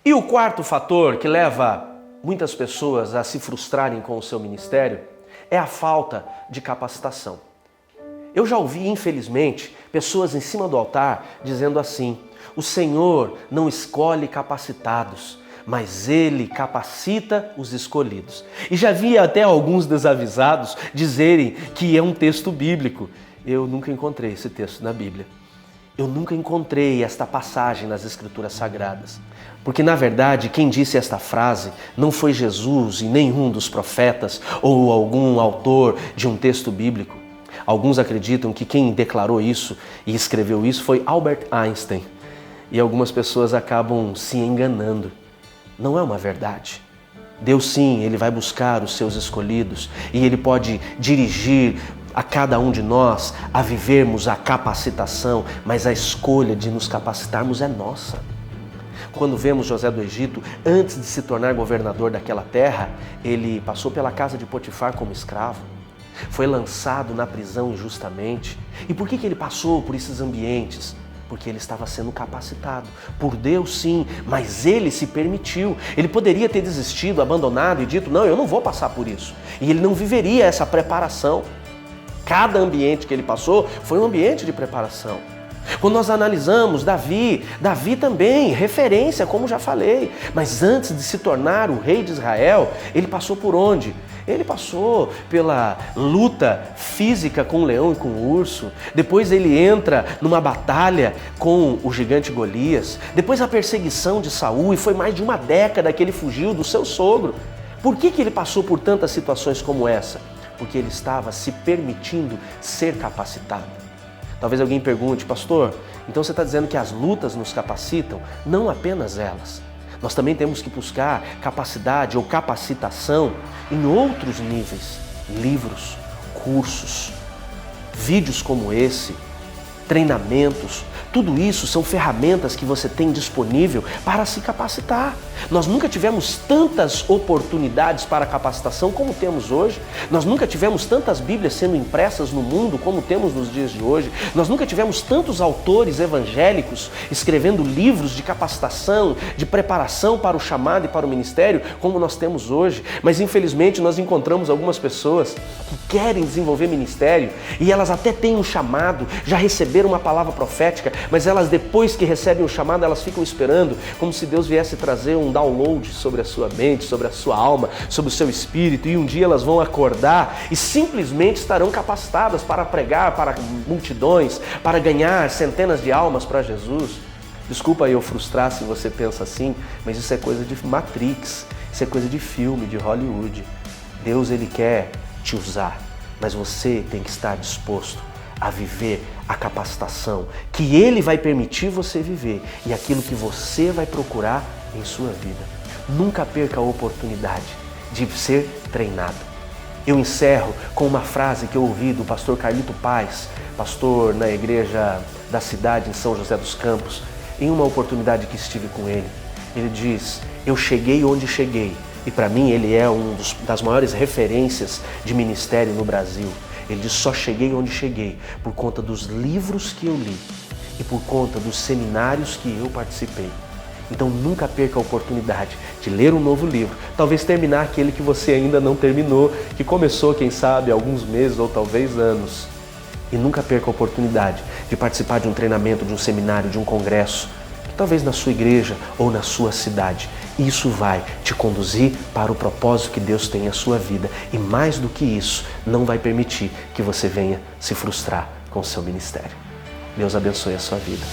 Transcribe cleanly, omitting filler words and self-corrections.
E o quarto fator que leva muitas pessoas a se frustrarem com o seu ministério é a falta de capacitação. Eu já ouvi, infelizmente, pessoas em cima do altar dizendo assim: o Senhor não escolhe capacitados, mas Ele capacita os escolhidos. E já vi até alguns desavisados dizerem que é um texto bíblico. Eu nunca encontrei esse texto na Bíblia. Eu nunca encontrei esta passagem nas Escrituras Sagradas. Porque, na verdade, quem disse esta frase não foi Jesus e nenhum dos profetas ou algum autor de um texto bíblico. Alguns acreditam que quem declarou isso e escreveu isso foi Albert Einstein. E algumas pessoas acabam se enganando. Não é uma verdade. Deus sim, Ele vai buscar os seus escolhidos e Ele pode dirigir a cada um de nós a vivermos a capacitação, mas a escolha de nos capacitarmos é nossa. Quando vemos José do Egito, antes de se tornar governador daquela terra, ele passou pela casa de Potifar como escravo, foi lançado na prisão injustamente. E por que ele passou por esses ambientes? Porque ele estava sendo capacitado. Por Deus sim, mas ele se permitiu. Ele poderia ter desistido, abandonado e dito: não, eu não vou passar por isso. E ele não viveria essa preparação. Cada ambiente que ele passou foi um ambiente de preparação. Quando nós analisamos Davi também, referência, como já falei. Mas antes de se tornar o rei de Israel, ele passou por onde? Ele passou pela luta física com o leão e com o urso. Depois ele entra numa batalha com o gigante Golias. Depois a perseguição de Saul, e foi mais de uma década que ele fugiu do seu sogro. Por que ele passou por tantas situações como essa? Porque ele estava se permitindo ser capacitado. Talvez alguém pergunte: pastor, então você está dizendo que as lutas nos capacitam? Não apenas elas. Nós também temos que buscar capacidade ou capacitação em outros níveis. Livros, cursos, vídeos como esse, treinamentos. Tudo isso são ferramentas que você tem disponível para se capacitar. Nós nunca tivemos tantas oportunidades para capacitação como temos hoje. Nós nunca tivemos tantas Bíblias sendo impressas no mundo como temos nos dias de hoje. Nós nunca tivemos tantos autores evangélicos escrevendo livros de capacitação, de preparação para o chamado e para o ministério como nós temos hoje. Mas infelizmente nós encontramos algumas pessoas que querem desenvolver ministério e elas até têm um chamado, já receberam uma palavra profética, mas elas, depois que recebem o chamado, elas ficam esperando como se Deus viesse trazer um download sobre a sua mente, sobre a sua alma, sobre o seu espírito, e um dia elas vão acordar e simplesmente estarão capacitadas para pregar para multidões, para ganhar centenas de almas para Jesus. Desculpa eu frustrar se você pensa assim, mas isso é coisa de Matrix, isso é coisa de filme, de Hollywood. Deus, Ele quer te usar, mas você tem que estar disposto a viver a capacitação que Ele vai permitir você viver e aquilo que você vai procurar em sua vida. Nunca perca a oportunidade de ser treinado. Eu encerro com uma frase que eu ouvi do pastor Carlito Paz, pastor na igreja da cidade em São José dos Campos, em uma oportunidade que estive com ele. Ele diz: eu cheguei onde cheguei, e para mim ele é das maiores referências de ministério no Brasil. Ele diz: só cheguei onde cheguei por conta dos livros que eu li e por conta dos seminários que eu participei. Então nunca perca a oportunidade de ler um novo livro, talvez terminar aquele que você ainda não terminou, que começou, quem sabe, há alguns meses ou talvez anos. E nunca perca a oportunidade de participar de um treinamento, de um seminário, de um congresso, talvez na sua igreja ou na sua cidade. Isso vai te conduzir para o propósito que Deus tem em sua vida. E mais do que isso, não vai permitir que você venha se frustrar com o seu ministério. Deus abençoe a sua vida.